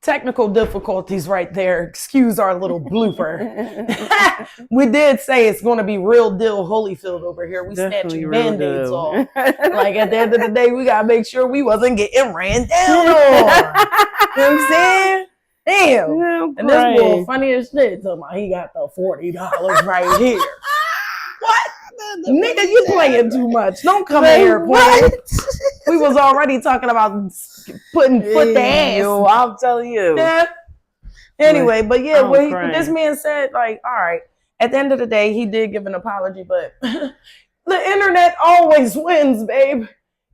technical difficulties right there. Excuse our little blooper. We did say it's going to be real deal Holyfield over here. We snatching Band-Aids off. Like at the end of the day, we got to make sure we wasn't getting ran down on. You know what I'm saying? Damn. Yeah, and this boy funny as shit. So he got the $40 right here. What? Nigga, you playing too much. Don't come in here playing. We was already talking about putting foot to ass. Yo, I'm telling you. Yeah. Anyway, but yeah, what this man said, like, all right, at the end of the day, he did give an apology, but the internet always wins, babe.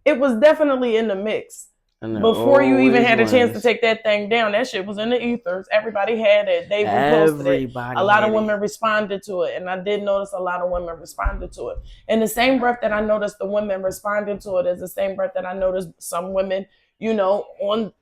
It was definitely in the mix. Before you even had a chance to take that thing down, that shit was in the ethers. Everybody had it. They reposted it. A lot of women responded to it. And I did notice a lot of women responded to it. In the same breath that I noticed the women responding to it is the same breath that I noticed some women, you know, on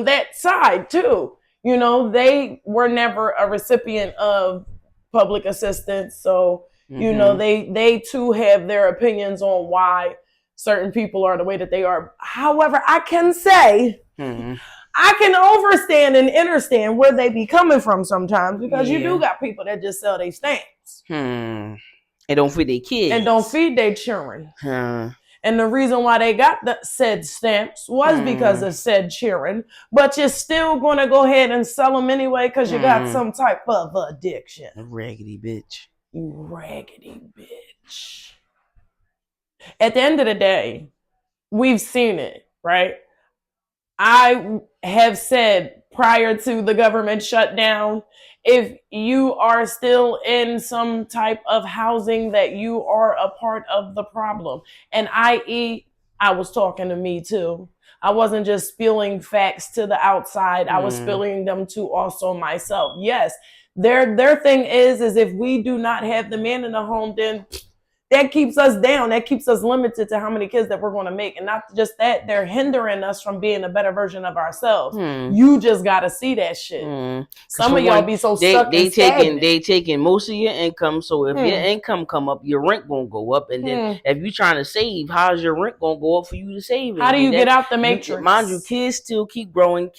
that side too. You know, they were never a recipient of public assistance. So, you know, they too have their opinions on why certain people are the way that they are. However, I can say, I can understand and understand where they be coming from sometimes, because you do got people that just sell their stamps. And don't feed their kids. And don't feed their children. And the reason why they got the said stamps was because of said children. But you're still going to go ahead and sell them anyway because you got some type of addiction. A raggedy bitch. You raggedy bitch. At the end of the day, we've seen it, right? I have said prior to the government shutdown, if you are still in some type of housing, that you are a part of the problem. And i.e., I was talking to me too. I wasn't just spilling facts to the outside. I was spilling them to also myself. Yes, their thing is if we do not have the man in the home, then that keeps us down. That keeps us limited to how many kids that we're going to make. And not just that, they're hindering us from being a better version of ourselves. You just got to see that shit. Some of y'all be so stuck they taking most of your income. So if your income come up, your rent going to go up. And then if you're trying to save, how's your rent going to go up for you to save it? How do you get out the matrix? Mind you, kids still keep growing.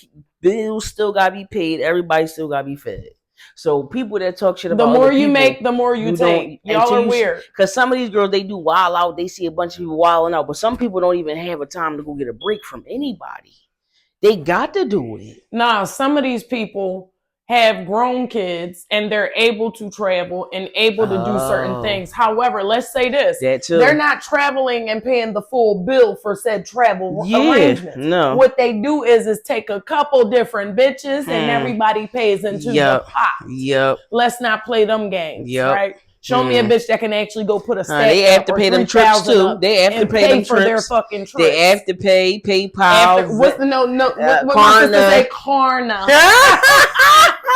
Bills still got to be paid. Everybody still got to be fed. So people that talk shit about the more you make, the more you take. Y'all are weird. Because some of these girls, they do wild out. They see a bunch of people wilding out. But some people don't even have a time to go get a break from anybody. They got to do it. Nah, some of these people have grown kids and they're able to travel and able to do certain things. However, let's say this. They're not traveling and paying the full bill for said travel arrangements. No. What they do is take a couple different bitches and everybody pays into the pot. Let's not play them games, right? Show me a bitch that can actually go put a stack they have to pay them trips too. They have to pay them for their fucking trips. They have to pay PayPal. What's the what my sister say? Klarna.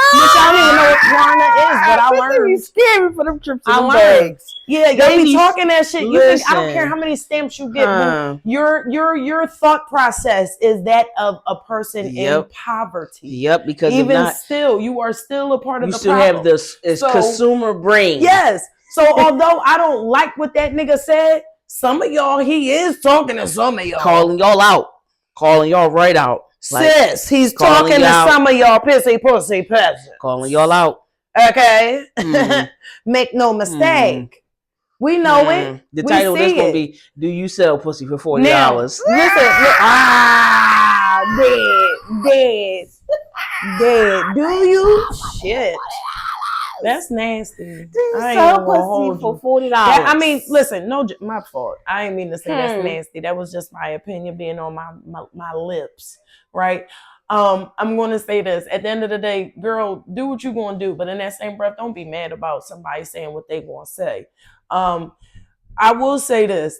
Bitch, I don't even know what Klarna is, but I learned. It's scary for them trips. I learned. Yeah, y'all be talking that shit. You think I don't care how many stamps you get. Your thought process is that of a person in poverty. Yep, because even still, you are still a part of the problem. You still have this consumer brain. Yes. So although I don't like what that nigga said, some of y'all, he is talking to some of y'all. Calling y'all out. Calling y'all right out. Sis, he's talking to some of y'all pussy peasants. Calling y'all out. Okay? Make no mistake. We know it. The title of this going to be, do you sell pussy for $40? Now, listen. Dead. Do you? Shit. That's nasty. I sell pussy for $40. I mean, listen, no, my fault. I didn't mean to say that's nasty. That was just my opinion being on my lips, right? I'm going to say this. At the end of the day, girl, do what you're going to do. But in that same breath, don't be mad about somebody saying what they going to say. I will say this.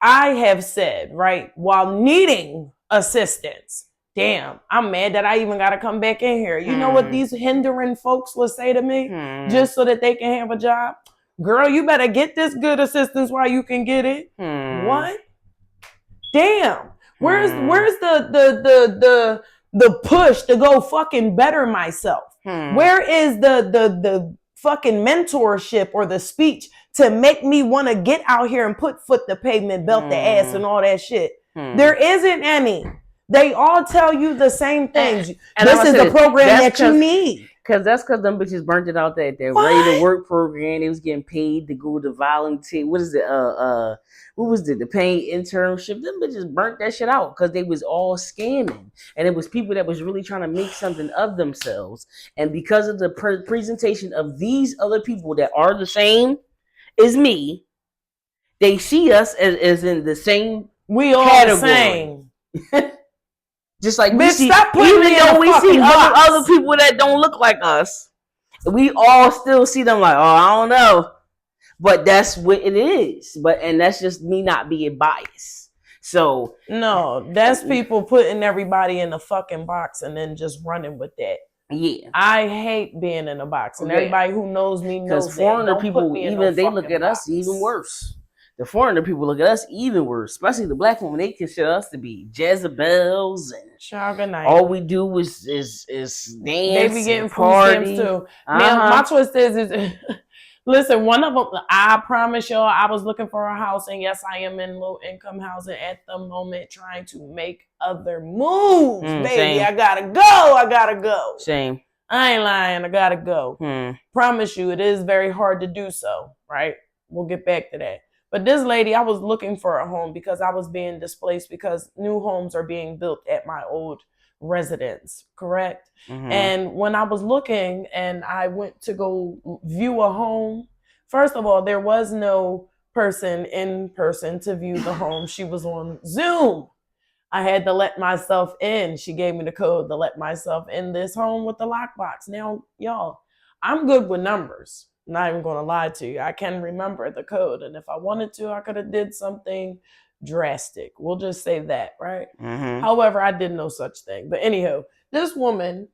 I have said, right, while needing assistance, damn, I'm mad that I even got to come back in here. You know what these hindering folks will say to me just so that they can have a job? Girl, you better get this good assistance while you can get it. What? Damn. Where's the push to go fucking better myself? Where is the fucking mentorship or the speech to make me want to get out here and put foot to pavement, belt the ass and all that shit? There isn't any. They all tell you the same things. And this is the program that you need. Because them bitches burnt it out that ready to work program. They was getting paid to go to volunteer. What is it? What was it? The paid internship. Them bitches burnt that shit out because they was all scamming. And it was people that was really trying to make something of themselves. And because of the presentation of these other people that are the same as me, they see us as in the same we all category. The same. Just like we see, even though we see other people that don't look like us, we all still see them like, oh, I don't know. But that's what it is. And that's just me not being biased. So no, that's people putting everybody in a fucking box and then just running with that. Yeah, I hate being in a box, and everybody who knows me knows because foreigner people, even they look at us even worse. The foreigner people look at us even worse, especially the black women. They consider us to be Jezebels and all we do is dance. They be getting food stamps too. Now my twist is listen, one of them, I promise y'all, I was looking for a house, and yes, I am in low income housing at the moment, trying to make other moves. Baby, same. I gotta go. Same. I ain't lying. I gotta go. Promise you, it is very hard to do so. Right? We'll get back to that. But this lady, I was looking for a home because I was being displaced because new homes are being built at my old residence, correct? Mm-hmm. And when I was looking and I went to go view a home, first of all, there was no person in person to view the home. She was on Zoom. I had to let myself in. She gave me the code to let myself in this home with the lockbox. Now, y'all, I'm good with numbers. Not even going to lie to you. I can remember the code. And if I wanted to, I could have did something drastic. We'll just say that, right? Mm-hmm. However, I did no such thing. But anyhow, this woman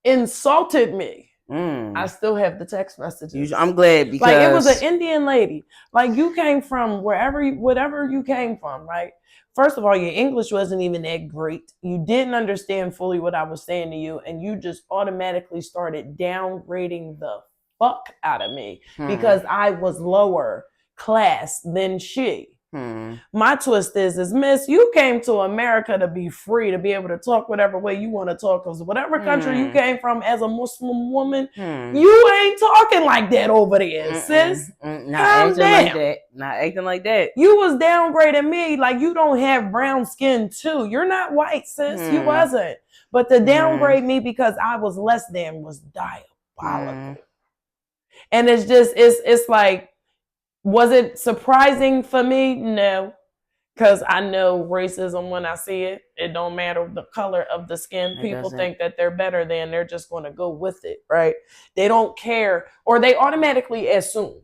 insulted me. I still have the text messages. I'm glad because... Like, it was an Indian lady. Like, you came from whatever you came from, right? First of all, your English wasn't even that great. You didn't understand fully what I was saying to you. And you just automatically started downgrading the fuck out of me because I was lower class than she. My twist is, miss, you came to America to be free, to be able to talk whatever way you want to talk, because whatever country you came from as a Muslim woman, you ain't talking like that over there, sis. Not acting like that. You was downgrading me like you don't have brown skin too. You're not white, sis. You wasn't. But to downgrade me because I was less than was diabolical. And it's just, it's like, was it surprising for me? No. Because I know racism when I see it. It don't matter the color of the skin. People think that they're better than, they're just going to go with it, right? They don't care, or they automatically assume,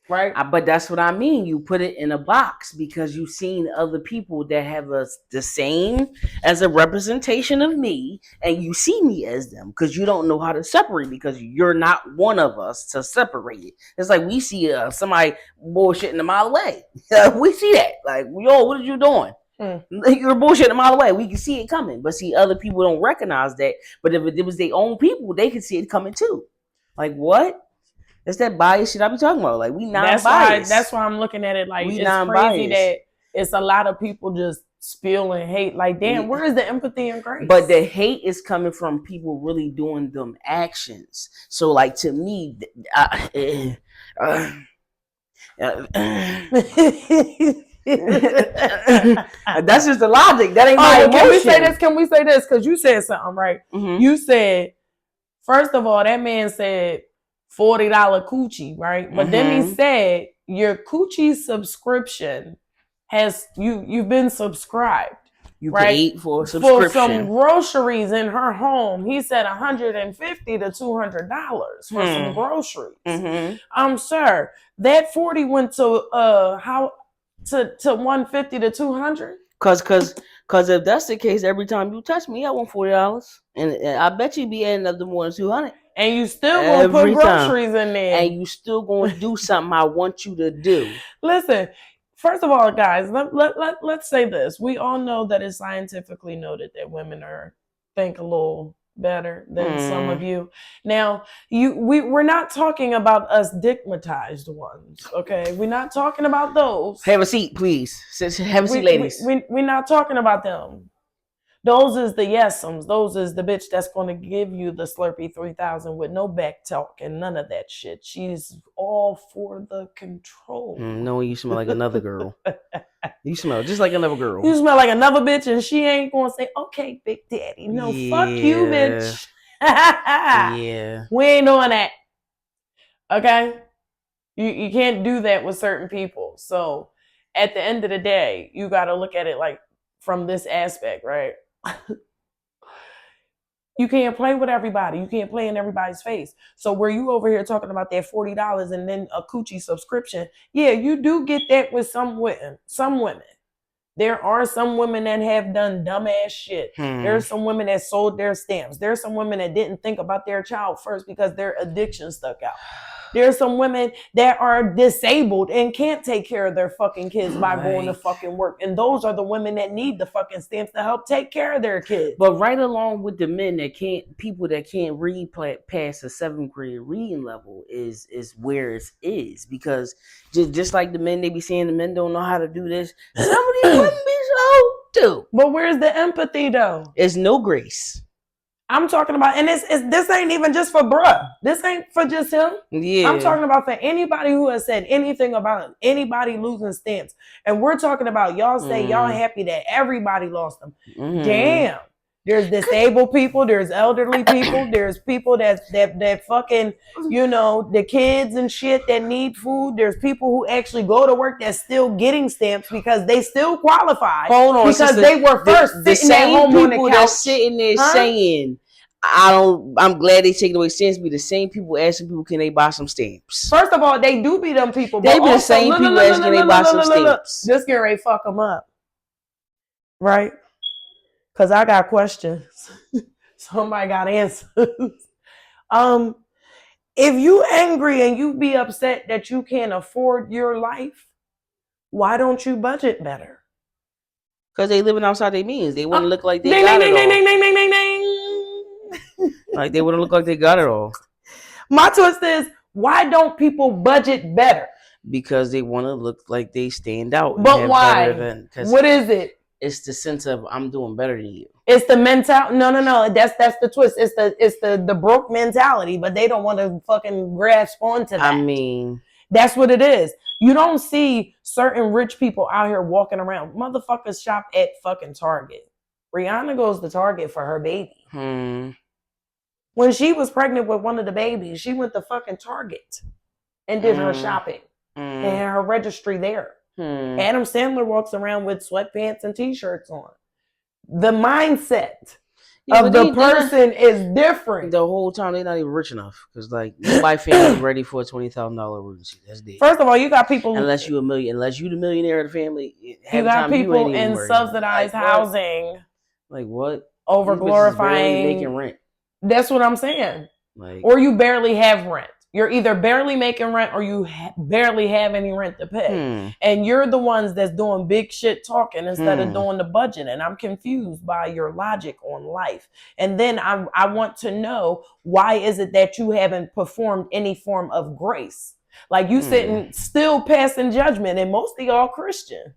right? But that's what I mean. You put it in a box because you've seen other people that have the same as a representation of me, and you see me as them because you don't know how to separate because you're not one of us to separate it. It's like we see somebody bullshitting a mile away. We see that. Like, yo, what are you doing? You're bullshitting a mile away. We can see it coming. But see, other people don't recognize that. But if it was their own people, they can see it coming too. Like, what? That's that bias shit I be talking about. Like, we non-biased. That's why I'm looking at it like it's crazy that it's a lot of people just spilling hate. Like, damn, where is the empathy and grace? But the hate is coming from people really doing them actions. So, like, to me, that's just the logic. That ain't my emotion. Can we say this? Because you said something, right? Mm-hmm. You said, first of all, that man said $40 coochie, right? But then he said your coochie subscription has you've been subscribed. You paid for a subscription for some groceries in her home. He said $150 to $200 for some groceries. Sir, that 40 went to to 150 to 200. Cause if that's the case, every time you touch me, I want $40, and I bet you be adding up to more than 200. And you still gonna put groceries in there. And you still gonna do something I want you to do. Listen, first of all, guys, let's say this. We all know that it's scientifically noted that women think a little better than some of you. Now, we're not talking about us stigmatized ones, okay? We're not talking about those. Have a seat, please. Have a seat, ladies. We're not talking about them. Those is the yesums. Those is the bitch that's going to give you the Slurpee 3000 with no back talk and none of that shit. She's all for the control. No, you smell like another girl. You smell just like another girl. You smell like another bitch, and she ain't going to say, okay, Big Daddy. No, fuck you, bitch. Yeah. We ain't doing that. Okay? You can't do that with certain people. So at the end of the day, you got to look at it like from this aspect, right? You can't play with everybody. You can't play in everybody's face. So where you over here talking about that $40 and then a coochie subscription, yeah, you do get that with some women. Some women. There are some women that have done dumbass shit. There's some women that sold their stamps. There's some women that didn't think about their child first because their addiction stuck out. There's some women that are disabled and can't take care of their fucking kids by going to fucking work. And those are the women that need the fucking stamps to help take care of their kids. But right along with the men that people that can't read past the 7th grade reading level is where it is. Because just like the men, they be saying the men don't know how to do this. Some of these women be so too. But where's the empathy though? It's no grace. I'm talking about, and this ain't even just for bruh. This ain't for just him. Yeah. I'm talking about for anybody who has said anything about anybody losing stamps. And we're talking about y'all say y'all happy that everybody lost them. Damn. There's disabled people, there's elderly people, there's people that fucking, you know, the kids and shit that need food. There's people who actually go to work that's still getting stamps because they still qualify. Hold on, because they were first the sitting at home on the couch. That's sitting there saying, I'm glad they taking away stamps. Be the same people asking people, can they buy some stamps? First of all, they do be them people. They be the same people asking, can they buy some stamps? Just get ready to fuck them up, right? Because I got questions. Somebody got answers. If you angry and you be upset that you can't afford your life, why don't you budget better? Because they living outside their means. They wouldn't look like they got it all. Like they wouldn't look like they got it all. My twist is, why don't people budget better? Because they want to look like they stand out. But why? What is it? It's the sense of I'm doing better than you. It's the mentality. No. That's the twist. It's the broke mentality, but they don't want to fucking grasp onto that. I mean, that's what it is. You don't see certain rich people out here walking around. Motherfuckers shop at fucking Target. Rihanna goes to Target for her baby. When she was pregnant with one of the babies, she went to fucking Target and did her shopping and had her registry there. Adam Sandler walks around with sweatpants and t-shirts on. The mindset of the person is different. The whole time they're not even rich enough because like my family ready for a $20,000 emergency. That's dead. First of all, you got people unless you the millionaire of the family. You got people in subsidized housing. Like what? Over glorifying making rent. That's what I'm saying. Like, or you barely have rent. You're either barely making rent or you barely have any rent to pay. And you're the ones that's doing big shit talking instead of doing the budget. And I'm confused by your logic on life. And then I want to know, why is it that you haven't performed any form of grace? Like you sitting still passing judgment, and most of y'all Christian.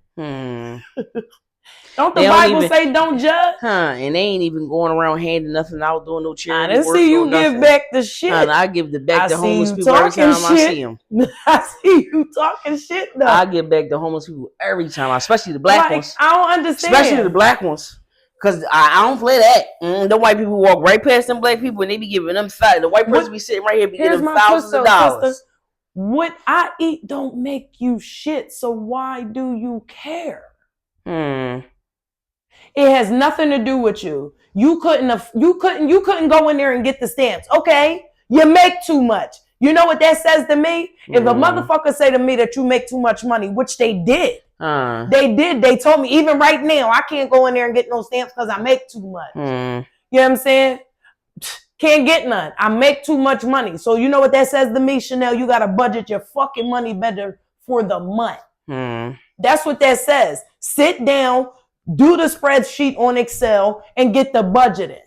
Don't the Bible say don't judge? And they ain't even going around handing nothing out, doing no charity. I didn't see you give back the shit. I give the back to homeless people every time I see them. I see you talking shit though. I give back to homeless people every time, especially the black ones. I don't understand. Especially the black ones. Because I don't play that. The white people walk right past them black people and they be giving them side. The white person be sitting right here be getting thousands of dollars. Sister, what I eat don't make you shit, so why do you care? It has nothing to do with you. You couldn't go in there and get the stamps. Okay, you make too much. You know what that says to me? If a motherfucker say to me that you make too much money, which they did. They did. They told me even right now I can't go in there and get no stamps because I make too much. You know what I'm saying? Can't get none. I make too much money. So you know what that says to me, Chanel? You got to budget your fucking money better for the month. That's what that says. Sit down, do the spreadsheet on Excel, and get the budget in.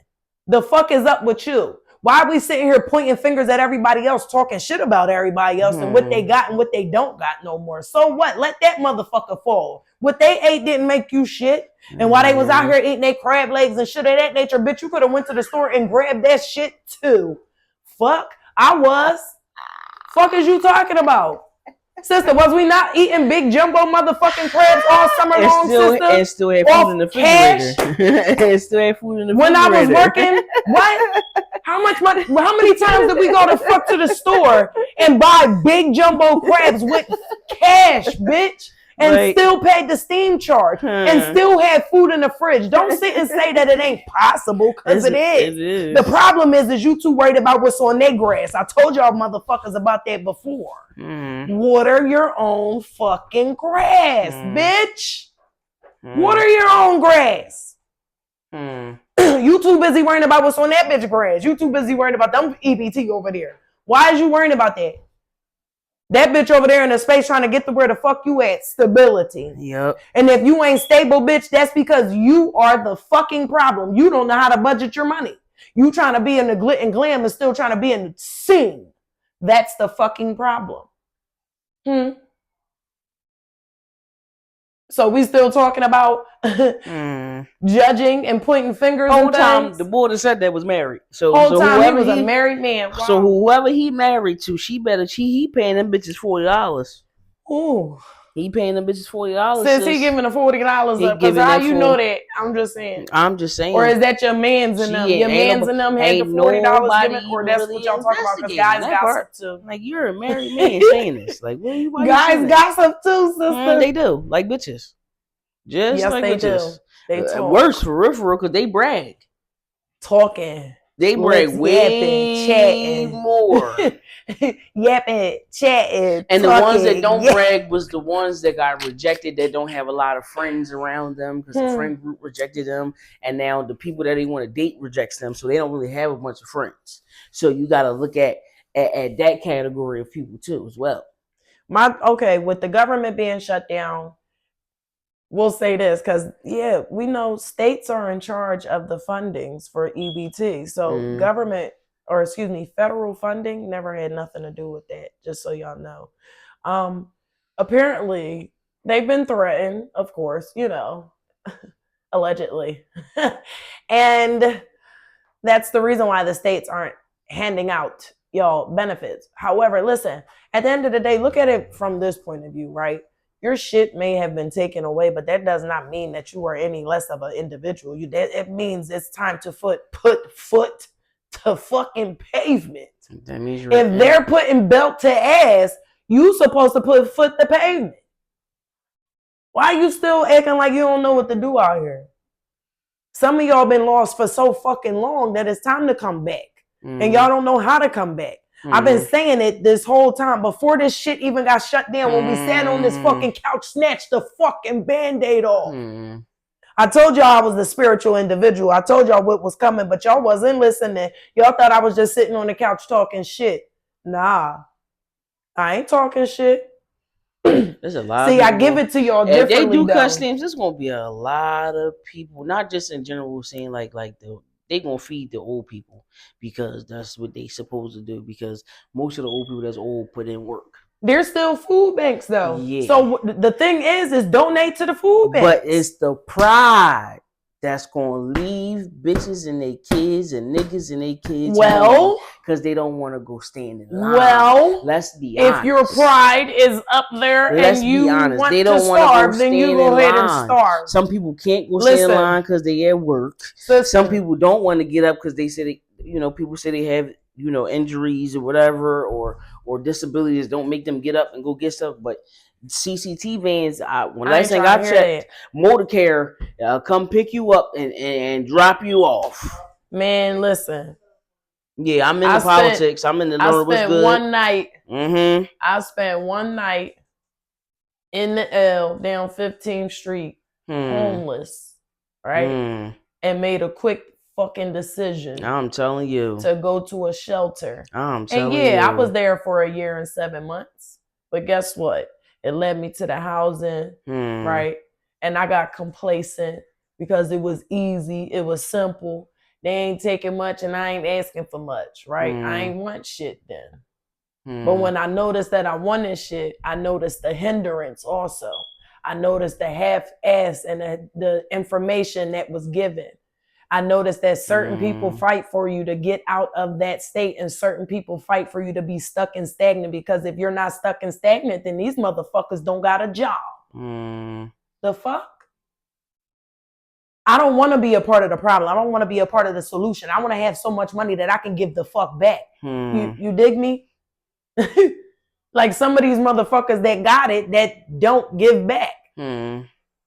The fuck is up with you? Why are we sitting here pointing fingers at everybody else, talking shit about everybody else and what they got and what they don't got no more? So what? Let that motherfucker fall. What they ate didn't make you shit. And while they was out here eating their crab legs and shit of that nature, bitch, you could have went to the store and grabbed that shit too. Fuck, I was. Fuck is you talking about? Sister, was we not eating big jumbo motherfucking crabs all summer long, sister? And still had food in the refrigerator. And still had food in the refrigerator. When I was working, what? How much money? How many times did we go to the store and buy big jumbo crabs with cash, bitch? And still paid the steam charge and still had food in the fridge. Don't sit and say that it ain't possible, because it is. The problem is you too worried about what's on their grass. I told y'all motherfuckers about that before. Water your own fucking grass, bitch. Water your own grass. You too busy worrying about what's on that bitch grass. You too busy worrying about them EBT over there. Why is you worrying about that? That bitch over there in the space trying to get to where the fuck you at. Stability. Yep. And if you ain't stable, bitch, that's because you are the fucking problem. You don't know how to budget your money. You trying to be in the glit and glam and still trying to be in the scene. That's the fucking problem. So we still talking about judging and pointing fingers. Whole time the boy that said that was married. So time he was a married man. Wow. So whoever he married to, he paying them bitches $40. Ooh. He paying them bitches $40. Since he giving the $40 up, because how you know that? I'm just saying. Or is that your mans and them? Your mans and them had the $40 given, or that's what y'all talking about? Because guys gossip too. Like, you're a married man saying this. Like, what are you? Guys gossip too, sister. They do, like bitches. Just yes, like they bitches. Do. They talk. Worse for real, because they brag. Talking. They brag way chatting more. Yapping, chatting, and talking, the ones that don't brag was the ones that got rejected, that don't have a lot of friends around them because the friend group rejected them, and now the people that they want to date rejects them, so they don't really have a bunch of friends. So you got to look at that category of people too as well. With the government being shut down, we'll say this, because we know states are in charge of the fundings for EBT. So federal funding never had nothing to do with that, just so y'all know. Apparently, they've been threatened, of course, allegedly. And that's the reason why the states aren't handing out y'all benefits. However, listen, at the end of the day, look at it from this point of view, right? Your shit may have been taken away, but that does not mean that you are any less of an individual. It means it's time to put foot to fucking pavement. That means if they're putting belt to ass, you supposed to put foot to pavement. Why you still acting like you don't know what to do out here? Some of y'all been lost for so fucking long that it's time to come back. And y'all don't know how to come back. I've been saying it this whole time. Before this shit even got shut down, when we sat on this fucking couch, snatched the fucking Band-Aid off. I told y'all I was the spiritual individual. I told y'all what was coming, but y'all wasn't listening. Y'all thought I was just sitting on the couch talking shit. Nah, I ain't talking shit. There's a lot. See, I give it to y'all differently. If they do cuss names, there's gonna be a lot of people, not just in general, saying they gonna feed the old people because that's what they supposed to do. Because most of the old people that's old put in work. There's still food banks though. Yeah. So the thing is donate to the food banks. But it's the pride that's gonna leave bitches and their kids and niggas and their kids. Well, because they don't want to go stand in line. Well, let's be honest. If your pride is up there and you want they to starve, then you go ahead and starve. Some people can't go stand in line because they at work. Some people don't want to get up because they say people say they have injuries or whatever or disabilities don't make them get up and go get stuff. But CCT vans, last thing I checked, Motorcare come pick you up and drop you off. Man, listen. Yeah, I'm in the politics. I'm in the Lord was good. I spent one night in the L down 15th Street, homeless, right? And made a quick fucking decision. I'm telling you. To go to a shelter. I'm telling you. And I was there for 1 year and 7 months. But guess what? It led me to the housing, right? And I got complacent because it was easy. It was simple. They ain't taking much and I ain't asking for much, right? I ain't want shit then. But when I noticed that I wanted shit, I noticed the hindrance also. I noticed the half-ass and the information that was given. I noticed that certain people fight for you to get out of that state, and certain people fight for you to be stuck and stagnant, because if you're not stuck and stagnant, then these motherfuckers don't got a job. The fuck? I don't want to be a part of the problem. I don't want to be a part of the solution. I want to have so much money that I can give the fuck back. You dig me? Like some of these motherfuckers that got it that don't give back.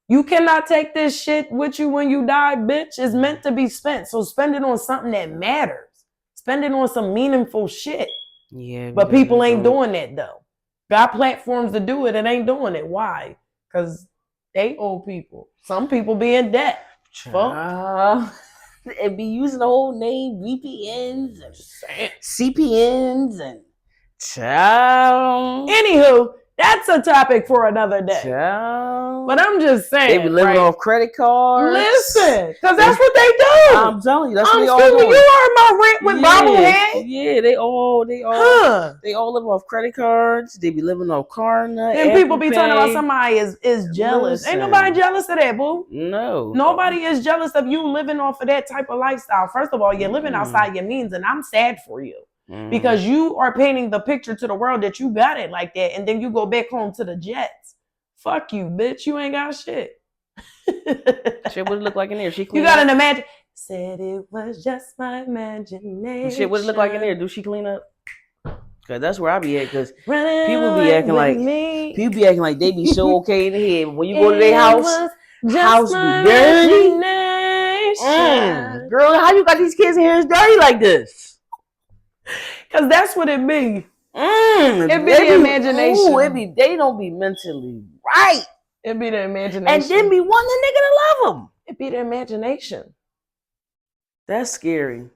You cannot take this shit with you when you die, bitch. It's meant to be spent. So spend it on something that matters. Spend it on some meaningful shit. Yeah. But people ain't doing that though. Got platforms to do it and ain't doing it. Why? Because they old people. Some people be in debt. And be using the whole name VPNs and CPNs and child. Anywho, that's a topic for another day. Child. But I'm just saying. They be living off credit cards. Listen, because that's what they do. I'm telling you, that's what they all do. You heard my rent with bobblehead? Yeah, they all live off credit cards. They be living off Klarna. And people be talking about somebody is jealous. Listen. Ain't nobody jealous of that, boo. No. Nobody is jealous of you living off of that type of lifestyle. First of all, you're living outside your means, and I'm sad for you. Because you are painting the picture to the world that you got it like that, and then you go back home to the Jets. Fuck you, bitch. You ain't got shit. Shit, what it look like in there? She clean you got up? an imagine. Said it was just my imagination. Shit, what it look like in there? Do she clean up? Cause that's where I be at. Cause people be acting like they be so okay in the head. When you go to their house be dirty. Girl, how you got these kids' hands dirty like this? Cause that's what it be. It be the imagination. They don't be mentally right. It be the imagination. And then be wanting a nigga to love them. It be the imagination. That's scary.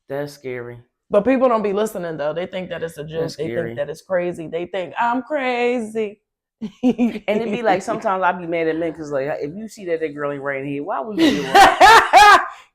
That's scary. But people don't be listening though. They think that it's a joke. That's they scary. Think that it's crazy. They think I'm crazy. And it be like sometimes I be mad at men because like if you see that girl ain't right here, why would you do it?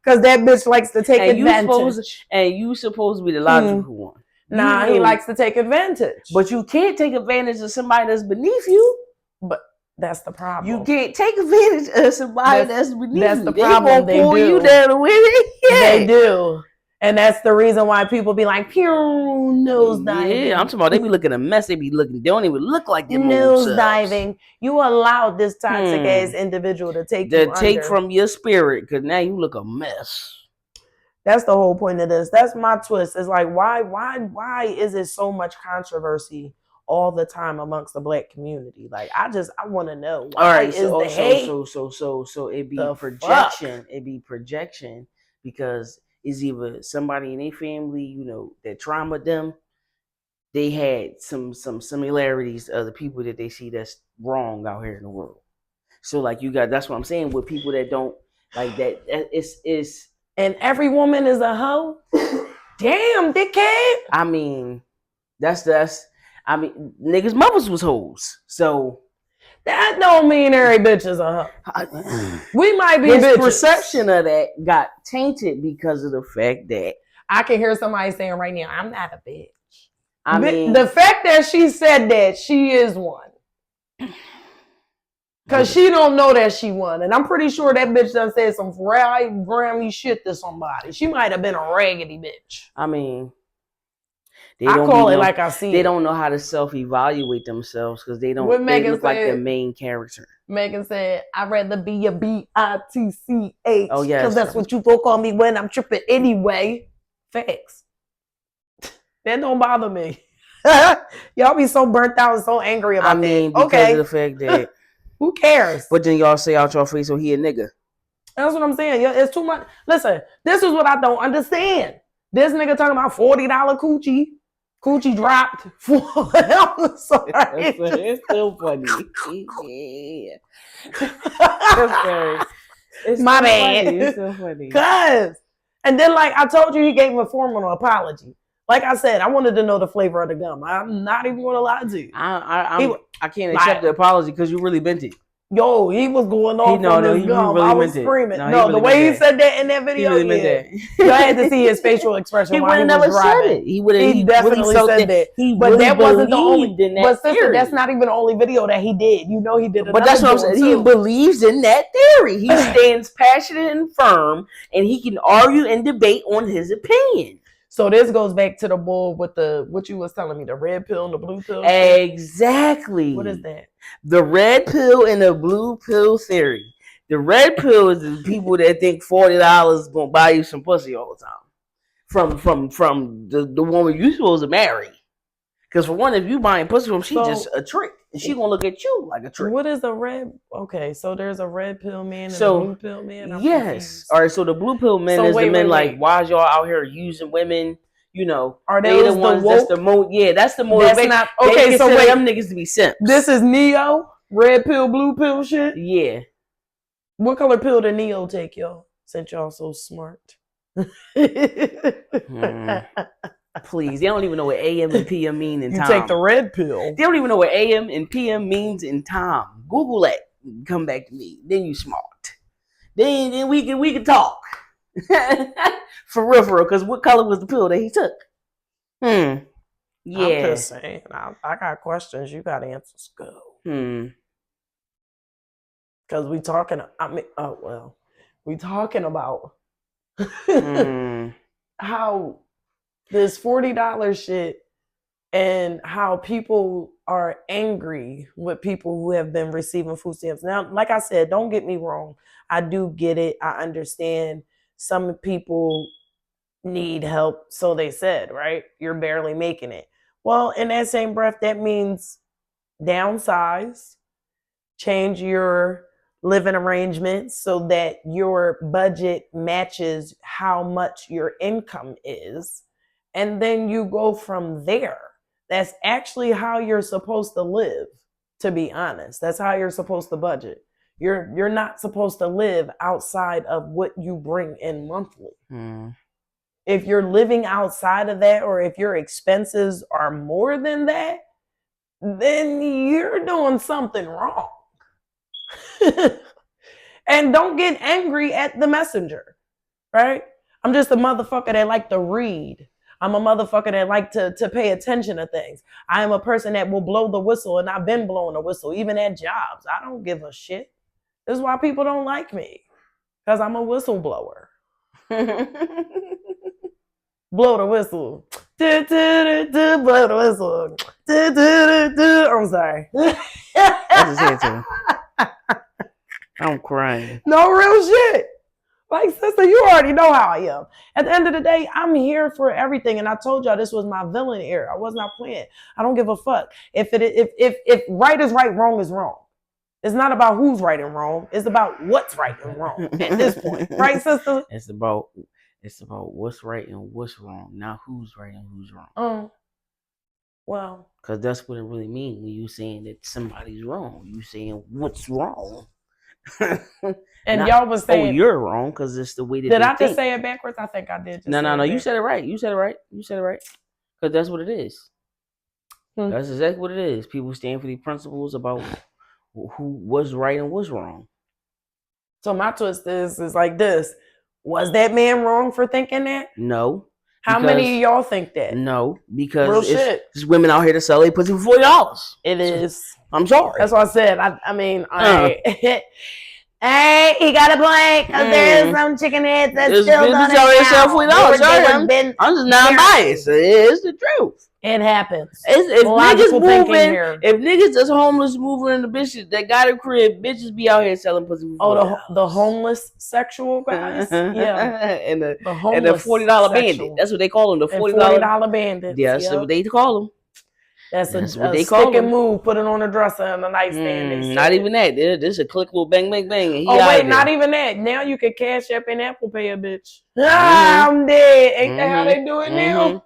Because that bitch likes to take advantage. You supposed to be the logical one. Nah, he likes to take advantage. But you can't take advantage of somebody that's beneath you. But that's the problem. You can't take advantage of somebody that's beneath you. That's the problem. They pull you down with it. Yeah. They do. And that's the reason why people be like, pew, nose diving. Yeah, I'm talking about they be looking a mess. They be looking, they don't even look like them. Nose diving. You allowed this toxic ass individual to take from your spirit, because now you look a mess. That's the whole point of this. That's my twist. It's like, why is it so much controversy all the time amongst the Black community? Like, I want to know. Why all right, is the hate? So it be projection. It be projection because it's either somebody in their family, that traumatized them. They had some similarities of the people that they see that's wrong out here in the world. So like that's what I'm saying with people that don't like that. It's and every woman is a hoe. Damn, dickhead. I mean, niggas' mothers was hoes. So that don't mean every bitch is a hoe. We might be his bitches. Perception of that got tainted because of the fact that I can hear somebody saying right now, I'm not a bitch. I mean, the fact that she said that, she is one. Because she don't know that she won. And I'm pretty sure that bitch done said some right Grammy shit to somebody. She might have been a raggedy bitch. I mean, I call it like I see it. They don't know how to self-evaluate themselves because they don't look like the main character. Megan said, I'd rather be a B-I-T-C-H. Oh, yes. Because that's what you folk call me when I'm tripping anyway. Facts. That don't bother me. Y'all be so burnt out and so angry about that. Because of the fact that who cares? But then y'all say out your face, so he a nigga. That's what I'm saying. It's too much. Listen, this is what I don't understand. This nigga talking about $40 coochie. Coochie dropped. I'm sorry. It's still funny. Yeah. It's my bad. Funny. It's still funny. Cause, and then like I told you, he gave him a formal apology. Like I said, I wanted to know the flavor of the gum. I'm not even going to lie to you. I can't accept the apology because you really bent it. Yo, he was going off on his gum. Really I was screaming. No, really the way he said that in that video, he really meant that. I had to see his facial expression he while he never was driving. said it. He definitely really said that. He but really that wasn't the only. in that but sister, theory. that's not even the only video that he did. You know, he did. But that's what I'm saying. He believes in that theory. He stands passionate and firm, and he can argue and debate on his opinion. So this goes back to the bull with what you was telling me, the red pill and the blue pill. Exactly. What is that? The red pill and the blue pill theory. The red pill is the people that think $40 is gonna buy you some pussy all the time. From the woman you supposed to marry. Because for one, if you buying pussy from, she's just a trick. And she gonna look at you like a trick. What is a red? Okay, so there's a red pill man and a blue pill man. Yes. Confused. All right. So the blue pill man is the men like, why is y'all out here using women? You know, are they the ones that's the that's the motivation. That's not, okay, so wait, them niggas to be simps. This is Neo, red pill, blue pill shit. Yeah. What color pill did Neo take, y'all? Since y'all so smart. Please, they don't even know what AM and PM mean in time. You take the red pill. They don't even know what AM and PM means in time. Google it. Come back to me. Then you smart. Then we can talk. For real. Because what color was the pill that he took? Yeah. I'm just saying. I got questions. You got answers. Go. Because we talking. We talking about how this $40 shit and how people are angry with people who have been receiving food stamps. Now, like I said, don't get me wrong. I do get it. I understand some people need help. So they said, right? You're barely making it. Well, in that same breath, that means downsize, change your living arrangements so that your budget matches how much your income is. And then you go from there. That's actually how you're supposed to live, to be honest. That's how you're supposed to budget. You're not supposed to live outside of what you bring in monthly. If you're living outside of that, or if your expenses are more than that, then you're doing something wrong. And don't get angry at the messenger, right? I'm just a motherfucker that like to read. I'm a motherfucker that like to pay attention to things. I am a person that will blow the whistle, and I've been blowing the whistle, even at jobs. I don't give a shit. This is why people don't like me, because I'm a whistleblower. Blow the whistle. Blow the whistle. I'm sorry. I just had to. I'm crying. No, real shit. Like, sister, you already know how I am. At the end of the day, I'm here for everything. And I told y'all this was my villain era. I was not playing. I don't give a fuck. If right is right, wrong is wrong. It's not about who's right and wrong. It's about what's right and wrong at this point. Right, sister? It's about what's right and what's wrong, not who's right and who's wrong. Well. Because that's what it really means when you saying that somebody's wrong. You saying what's wrong. And y'all was saying, oh, you're wrong because it's the way that did they I just think. say it backwards? I think I did. No. You said it right. You said it right. Because that's what it is. That's exactly what it is. People stand for these principles about what's right and what's wrong. So my twist is like this. Was that man wrong for thinking that? No. How many of y'all think that? No, because it's women out here to sell their pussy for $40. It is. I'm sorry. That's what I said. I mean, all right. Hey, he got a point, because there's some chicken heads that still don't sell $40. I'm just non-biased. It's the truth. It happens. If niggas that's homeless moving in the bitches that got a crib, bitches be out here selling pussy for $40. The homeless sexual guys? Yeah. and the $40 bandit. That's what they call them, the $40 bandits. Yeah, that's what they call them. That's what they call stick and move, put it on the dresser and the nightstand. Not even that. This is a click little bang, bang, bang. Not even that. Now you can Cash App and Apple Pay a bitch. I'm dead. Ain't that how they do it now?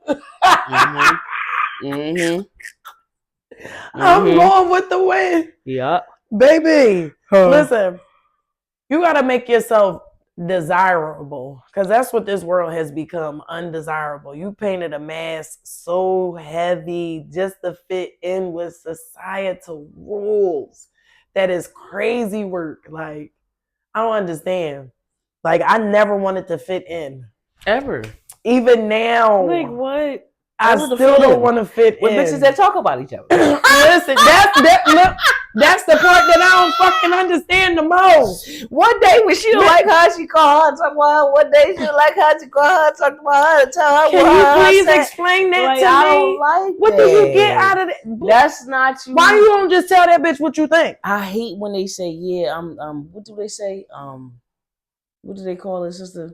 I'm going with the wind. Yeah. Baby, listen, you got to make yourself desirable, because that's what this world has become, undesirable. You painted a mask so heavy just to fit in with societal rules. that is crazy work. Like, I don't understand. Like, I never wanted to fit in. Ever. Even now. Like, what? I still don't want to fit with in. Bitches that talk about each other. Listen, that's the part that I don't fucking understand the most. One day when she don't like her, she call her, talk about her. One day she don't like her, she call her, talk about her, tell her. Can you please explain that to me? I don't like what that. do you get out of that? That's not you. Why you don't just tell that bitch what you think? I hate when they say, yeah, what do they say? What do they call it, sister?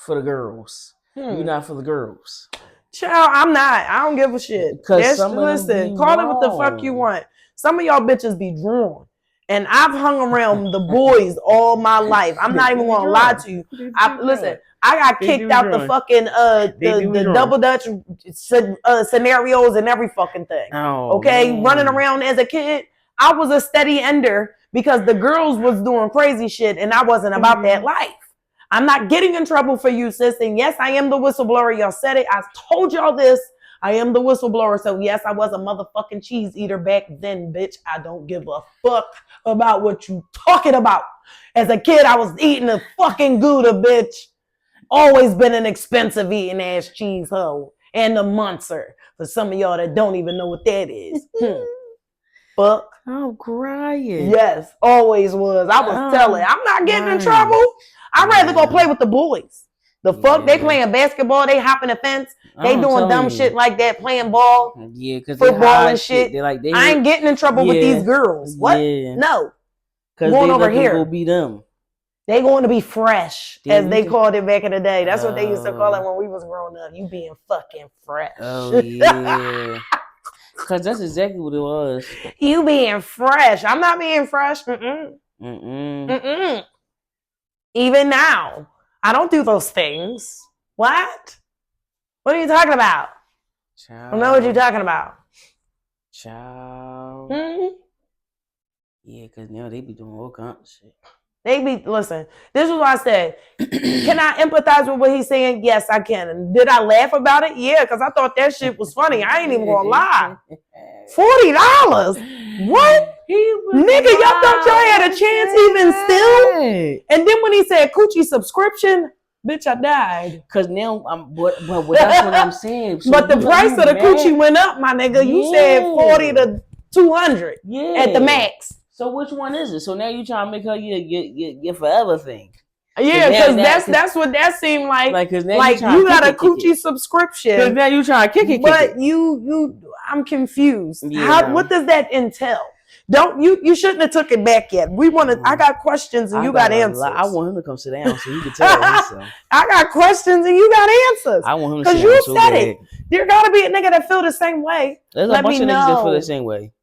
For the girls. You're not for the girls. Child, I'm not. I don't give a shit. Listen, call it what the fuck you want. Some of y'all bitches be drawn. And I've hung around the boys all my life. I'm not even gonna lie to you. Listen, I got kicked out the fucking the double dutch scenarios and every fucking thing. Oh, okay, man. Running around as a kid, I was a steady ender because the girls was doing crazy shit and I wasn't about that life. I'm not getting in trouble for you, sis. And yes, I am the whistleblower. Y'all said it. I told y'all this. I am the whistleblower. So yes, I was a motherfucking cheese eater back then, bitch. I don't give a fuck about what you talking about. As a kid, I was eating a fucking Gouda, bitch. Always been an expensive eating ass cheese hoe. And the Munster. For some of y'all that don't even know what that is. Fuck. I'm crying. Yes, always was. I was telling. I'm not getting in trouble. I'd rather go play with the boys. The fuck? They playing basketball. They hopping the fence. They doing dumb shit like that. Playing ball. Yeah, because football and shit. I ain't getting in trouble with these girls. What? Yeah. No. Because going over here. Go be them. They going to be fresh, as they called it back in the day. That's what they used to call it when we was growing up. You being fucking fresh. Oh yeah. Because that's exactly what it was. You being fresh. I'm not being fresh. Even now, I don't do those things. What? What are you talking about? Child. I don't know what you're talking about. Child. Yeah, because now they be doing all kinds of shit. Listen, this is what I said. Can I empathize with what he's saying? Yes, I can. And did I laugh about it? Yeah, because I thought that shit was funny. I ain't even gonna lie. $40? What? Nigga, y'all thought y'all had a chance even still? And then when he said coochie subscription, bitch, I died. Because now, that's what I'm saying. So but the price of the coochie went up, my nigga. You said 40 to 200 at the max. So which one is it? So now you trying to make her your forever thing. Yeah, because that's what that seemed like. Like you got a coochie subscription. Because now you trying to kick it. But you, I'm confused. Yeah. What does that entail? You shouldn't have took it back yet. I got questions and you got answers. I want him to come sit down so he can tell himself. I got questions and you got answers. I want him to sit down. Because you said it. There gotta be a nigga that feel the same way. There's a bunch of niggas that feel the same way.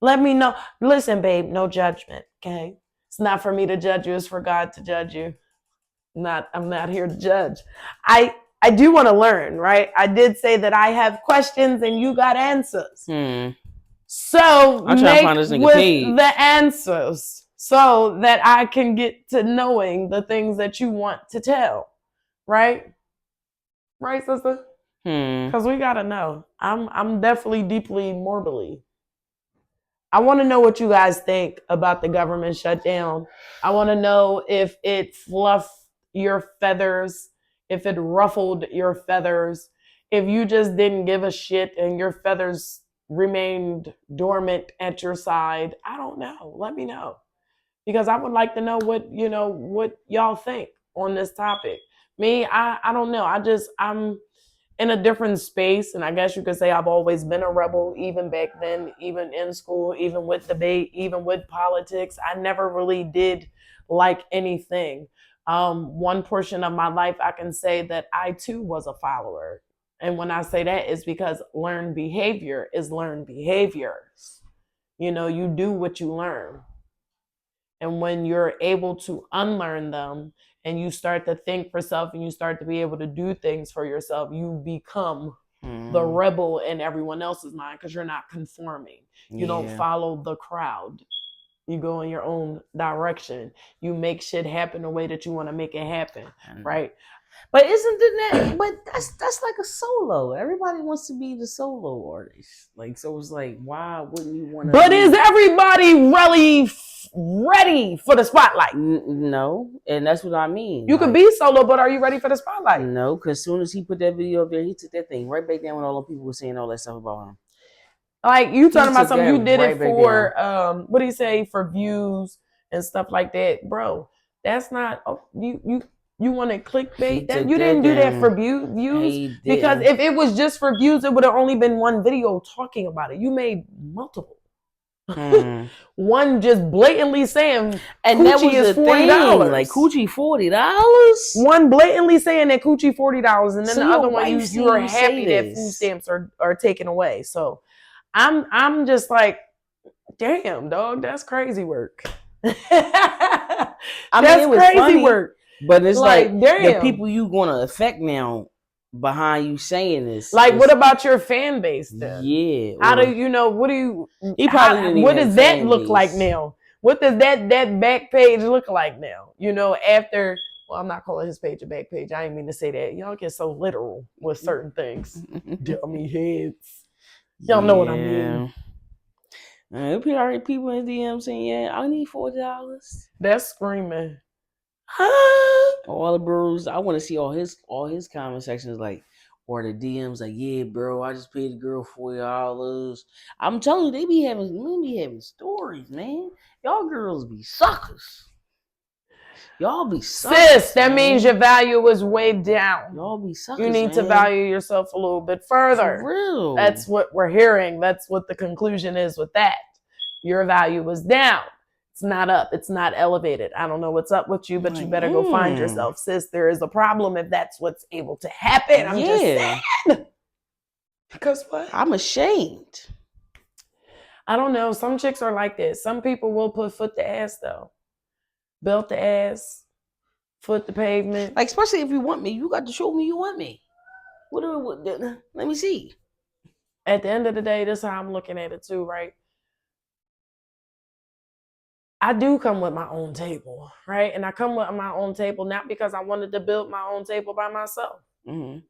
Let me know. Listen, babe, no judgment, okay? It's not for me to judge you. It's for God to judge you. I'm not here to judge. I do want to learn, right? I did say that I have questions and you got answers. So I'm trying to find this nigga paid. The answers so that I can get to knowing the things that you want to tell, right? Right, sister? Because we got to know. I'm definitely deeply morbidly. I want to know what you guys think about the government shutdown. I want to know if it fluffed your feathers, if it ruffled your feathers, if you just didn't give a shit and your feathers remained dormant at your side. I don't know. Let me know. Because I would like to know what y'all think on this topic. Me, I don't know. I'm in a different space, and I guess you could say I've always been a rebel, even back then, even in school, even with debate, even with politics. I never really did like anything. One portion of my life, I can say that I too was a follower. And when I say that, it's because learned behavior is learned behavior. You do what you learn. And when you're able to unlearn them and you start to think for self and you start to be able to do things for yourself, you become the rebel in everyone else's mind because you're not conforming. You don't follow the crowd. You go in your own direction. You make shit happen the way that you want to make it happen, right? But isn't that? But that's like a solo. Everybody wants to be the solo artist. Like, so it's like, why wouldn't you want to? But is everybody really ready for the spotlight? No, and that's what I mean. You could be solo, but are you ready for the spotlight? No, because as soon as he put that video up there, he took that thing right back down when all the people were saying all that stuff about him. Like, you talking about something you did it for, what do you say, for views and stuff like that, bro? That's not you want to clickbait that? You didn't do that for views, because if it was just for views, it would have only been one video talking about it. You made multiple. One just blatantly saying, and that was is $40. Like, coochie $40. One blatantly saying that coochie $40, and then the other one you are happy that food stamps are taken away. So I'm just like, damn, dog, that's crazy work. I mean, it was crazy funny, work. But it's like the people you gonna affect now behind you saying this. Like, what about your fan base then? Yeah. How do you know? What do you? What does that look like now? What does that back page look like now? You know, after. Well, I'm not calling his page a back page. I didn't mean to say that. Y'all get so literal with certain things. Dummy heads. Y'all know what I mean. People in DM saying, "Yeah, I need $40." That's screaming. All the bros, I want to see all his comment sections, like, or the DMs, like, yeah, bro, I just paid the girl $40. I'm telling you, they be having stories, man. Y'all girls be suckers. Y'all be suckers. Sis, that means your value is way down. Y'all be suckers. You need to value yourself a little bit further. For real. That's what we're hearing. That's what the conclusion is with that. Your value is down. It's not up. It's not elevated. I don't know what's up with you, but you better go find yourself, sis. There is a problem if that's what's able to happen. I'm just saying. Because what? I'm ashamed. I don't know. Some chicks are like this. Some people will put foot to ass, though. Belt the ass, foot the pavement. Like, especially if you want me, you got to show me you want me. Let me see. At the end of the day, this is how I'm looking at it too, right? I do come with my own table, right? And I come with my own table not because I wanted to build my own table by myself. Mm-hmm.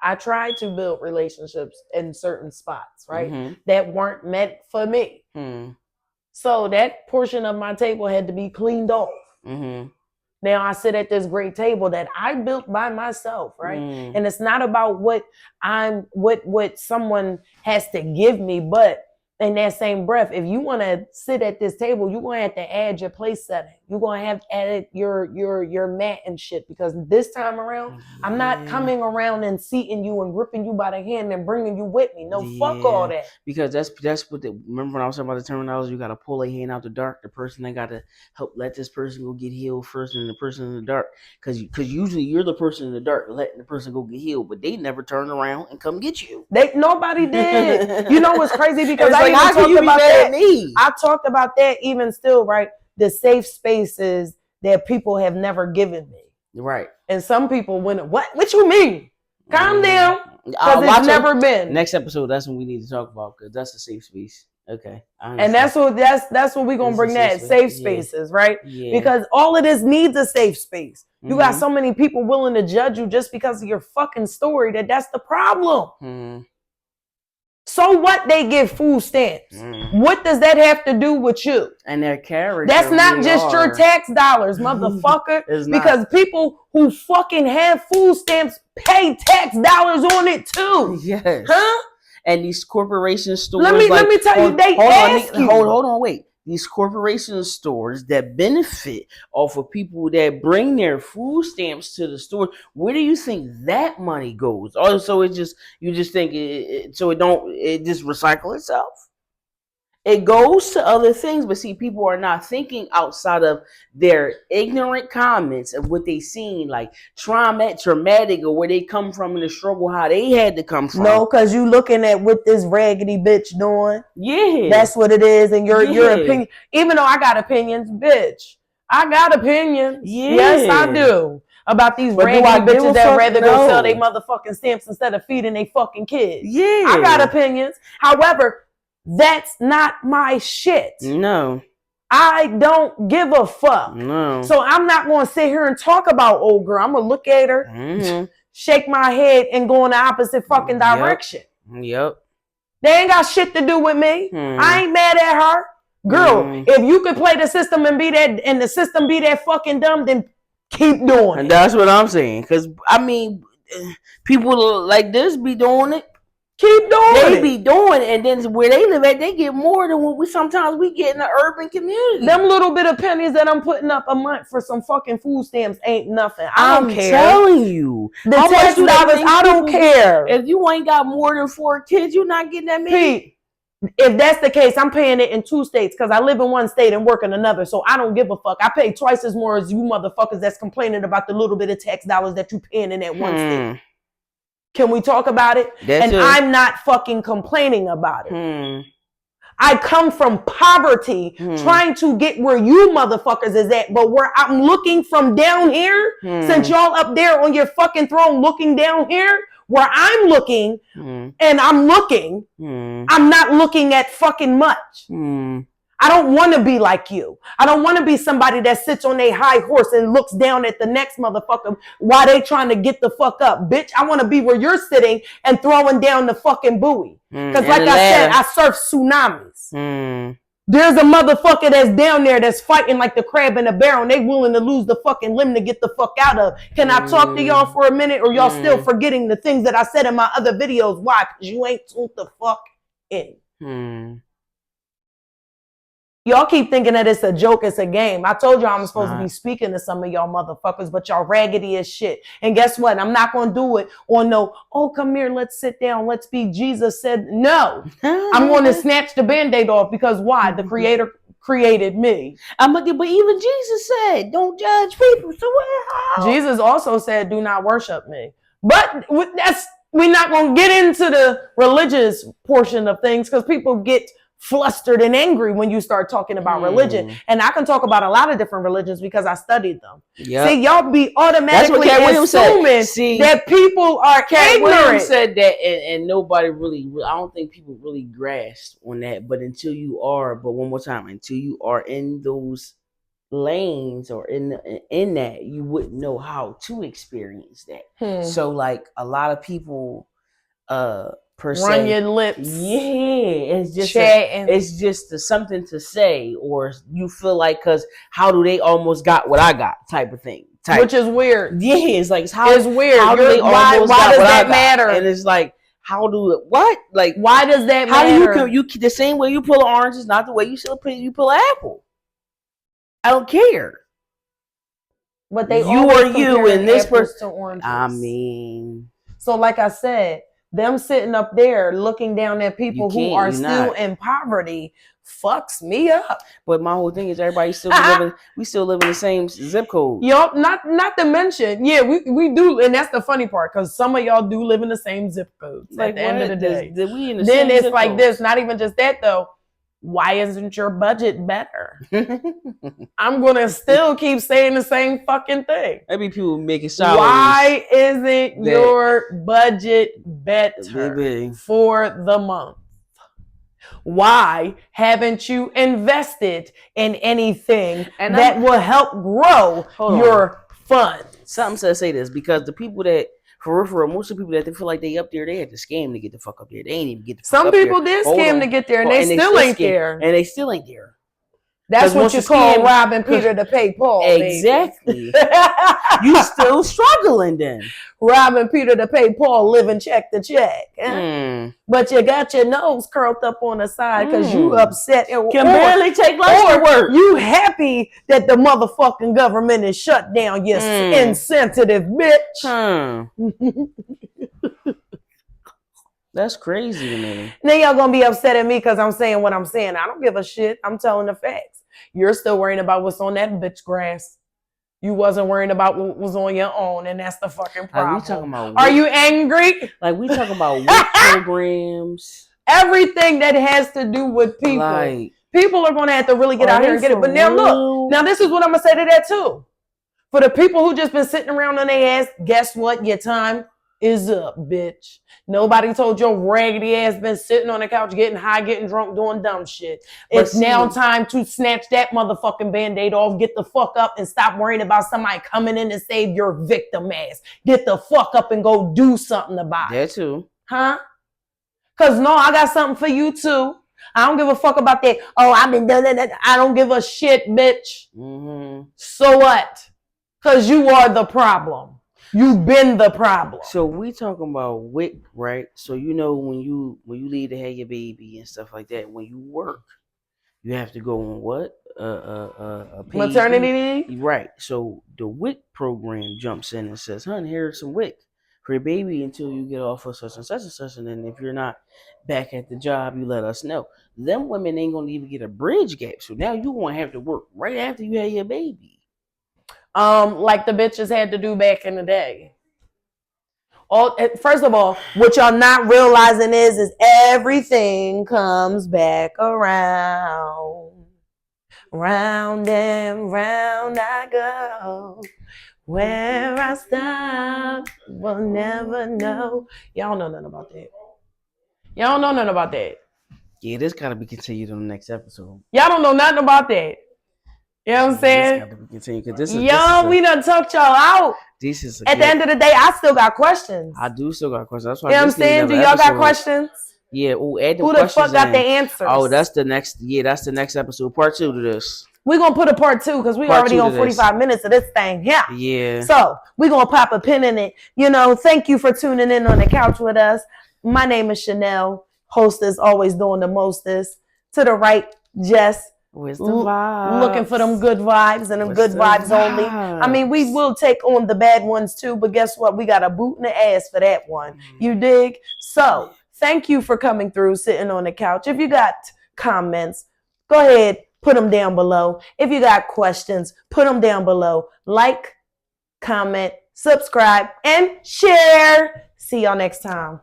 I tried to build relationships in certain spots, right? That weren't meant for me. So that portion of my table had to be cleaned off. Now I sit at this great table that I built by myself, right? And it's not about what someone has to give me, but in that same breath, if you want to sit at this table, you're going to have to add your place setting. You're going to have to add your mat and shit, because this time around, I'm not coming around and seating you and gripping you by the hand and bringing you with me. No, fuck all that. Because that's what remember when I was talking about the terminology, you got to pull a hand out the dark. The person that got to help let this person go get healed first, and the person in the dark, because usually you're the person in the dark letting the person go get healed, but they never turn around and come get you. Nobody did. You know what's crazy? Because I talked about that. I talked about that even still, right? The safe spaces that people have never given me. Right. And some people what you mean? Calm down. Because it's never been. Next episode, that's what we need to talk about, because that's a safe space. Okay. And that's what we're gonna bring, that safe spaces, right? Yeah. Because all of this needs a safe space. You got so many people willing to judge you just because of your fucking story that's the problem. So what? They give food stamps. What does that have to do with you? And their character. That's not just your tax dollars, motherfucker. Because people who fucking have food stamps pay tax dollars on it too. Yes. Huh? And these corporation stores. Let me tell you, they ask you. Hold on, wait. These corporation stores that benefit off of people that bring their food stamps to the store, where do you think that money goes? Also, you just think it just recycle itself? It goes to other things, but see, people are not thinking outside of their ignorant comments of what they seen, like traumatic, or where they come from in the struggle, how they had to come from. No, because you looking at what this raggedy bitch doing. Yeah. That's what it is, and your opinion. Even though I got opinions, bitch. I got opinions. Yeah. Yes, I do. About these raggedy bitches that rather go sell their motherfucking stamps instead of feeding their fucking kids. Yeah. I got opinions. However, that's not my shit. No. I don't give a fuck. No. So I'm not going to sit here and talk about old girl. I'm going to look at her, shake my head, and go in the opposite fucking direction. Yep. They ain't got shit to do with me. I ain't mad at her. Girl, if you could play the system and the system be that fucking dumb, then keep doing it. And that's what I'm saying. Because, I mean, people like this be doing it. Keep doing it. They be doing it. And then where they live at, they get more than what we sometimes get in the urban community. Them little bit of pennies that I'm putting up a month for some fucking food stamps ain't nothing. I'm telling you. The tax dollars, I don't care. If you ain't got more than 4 kids, you're not getting that many. Pete, if that's the case, I'm paying it in 2 states because I live in one state and work in another. So I don't give a fuck. I pay twice as more as you motherfuckers that's complaining about the little bit of tax dollars that you paying in that one state. Can we talk about it? I'm not fucking complaining about it. I come from poverty trying to get where you motherfuckers is at, but where I'm looking from down here, since y'all up there on your fucking throne looking down here, where I'm looking and I'm looking, I'm not looking at fucking much. I don't want to be like you. I don't want to be somebody that sits on a high horse and looks down at the next motherfucker while they trying to get the fuck up. Bitch, I want to be where you're sitting and throwing down the fucking buoy. Because like I said, I surf tsunamis. There's a motherfucker that's down there that's fighting like the crab in a barrel and they willing to lose the fucking limb to get the fuck out of. Can I talk to y'all for a minute or y'all still forgetting the things that I said in my other videos? Why? Because you ain't tuned the fuck in. Y'all keep thinking that it's a joke, it's a game. I told y'all I'm supposed to be speaking to some of y'all motherfuckers, but y'all raggedy as shit. And guess what? I'm not going to do it on no, oh, come here, let's sit down, let's be Jesus said. No. I'm going to snatch the Band-Aid off because why? The Creator created me. But even Jesus said, don't judge people. So what? Jesus also said, do not worship me. But we're not going to get into the religious portion of things because people get flustered and angry when you start talking about religion. And I can talk about a lot of different religions because I studied them. Yep. See, y'all be automatically assuming that people are ignorant. Williams said that, and nobody really, I don't think people really grasp on that. But until you are, one more time, until you are in those lanes or in that, you wouldn't know how to experience that. So, like, a lot of people, run your lips. Yeah, it's just something to say, or you feel like, because how do they almost got what I got type of thing. Which is weird. Yeah, it's like, it's weird. How do they almost why got does what that I matter? Got? And it's like, how do it, what? Like, why does that matter? How do you the same way you pull an orange is not the way you pull an apple. I don't care. But they you or you and this person. I mean, so like I said, them sitting up there looking down at people who are still in poverty fucks me up. But my whole thing is everybody still we still live in the same zip code. Yup, not to mention, yeah, we do, and that's the funny part, because some of y'all do live in the same zip codes at the end of the day. Then it's like this, not even just that though. Why isn't your budget better? I'm going to still keep saying the same fucking thing. Maybe people making salaries. Why isn't your budget better for the month? Why haven't you invested in anything that will help grow your funds? Something to say this, because the people that, for real, most of the people that they feel like they up there, they had to scam to get the fuck up there. They ain't even get the fuck up there. Some people did scam to get there, and they still ain't there. And they still ain't there. That's what you call robbing Peter to pay Paul. Exactly. You still struggling then. Robbing Peter to pay Paul, living check to check. But you got your nose curled up on the side because you upset. Can barely take lunch to work. You happy that the motherfucking government is shut down, you insensitive bitch. That's crazy to me. Then y'all gonna be upset at me because I'm saying what I'm saying. I don't give a shit. I'm telling the facts. You're still worrying about what's on that bitch grass. You wasn't worrying about what was on your own, and that's the fucking problem. Like, we talking about Are you angry? Like, we talking about work programs. Everything that has to do with people. Like, people are going to have to really get out here and get it. But now look, now this is what I'm going to say to that too. For the people who just been sitting around on their ass, guess what? Your time is up, bitch. Nobody told your raggedy ass been sitting on the couch getting high, getting drunk, doing dumb shit. It's now time to snatch that motherfucking Band-Aid off, get the fuck up and stop worrying about somebody coming in and save your victim ass. Get the fuck up and go do something about it. That too. Huh? Because no, I got something for you too. I don't give a fuck about that. Oh, I've been doing that. I don't give a shit, bitch. Mm-hmm. So what? Because you are the problem. You've been the problem. So we talking about WIC, right? So you know when you leave to have your baby and stuff like that, when you work, you have to go on what? Maternity leave? Right. So the WIC program jumps in and says, "Honey, here's some WIC for your baby until you get off of such and such and such, and then if you're not back at the job, you let us know." Them women ain't gonna even get a bridge gap, so now you gonna have to work right after you have your baby. Like the bitches had to do back in the day. First of all, what y'all not realizing is everything comes back around. Round and round I go. Where I stop, we'll never know. Y'all know nothing about that. Y'all know nothing about that. Yeah, this gotta be continued on the next episode. Y'all don't know nothing about that. You know what I'm saying? This gotta be continued because we done tucked y'all out. At the end of the day, I still got questions. I do still got questions. That's why you know what I'm saying? Do y'all got questions? Yeah. Oh, add who the fuck got the answers? Oh, that's the next. Yeah, that's the next episode. Part 2 to this. We're gonna put a part 2 because we already on 45 minutes of this thing. Yeah. So we're gonna pop a pin in it. You know, thank you for tuning in on the couch with us. My name is Chanel. Hostess, always doing the mostest. To the right, Jess. Where's the vibes? Looking for them good vibes and them good vibes only. I mean, we will take on the bad ones too, but guess what? We got a boot in the ass for that one. You dig? So thank you for coming through, sitting on the couch. If you got comments, go ahead, put them down below. If you got questions, put them down below. Like, comment, subscribe, and share. See y'all next time.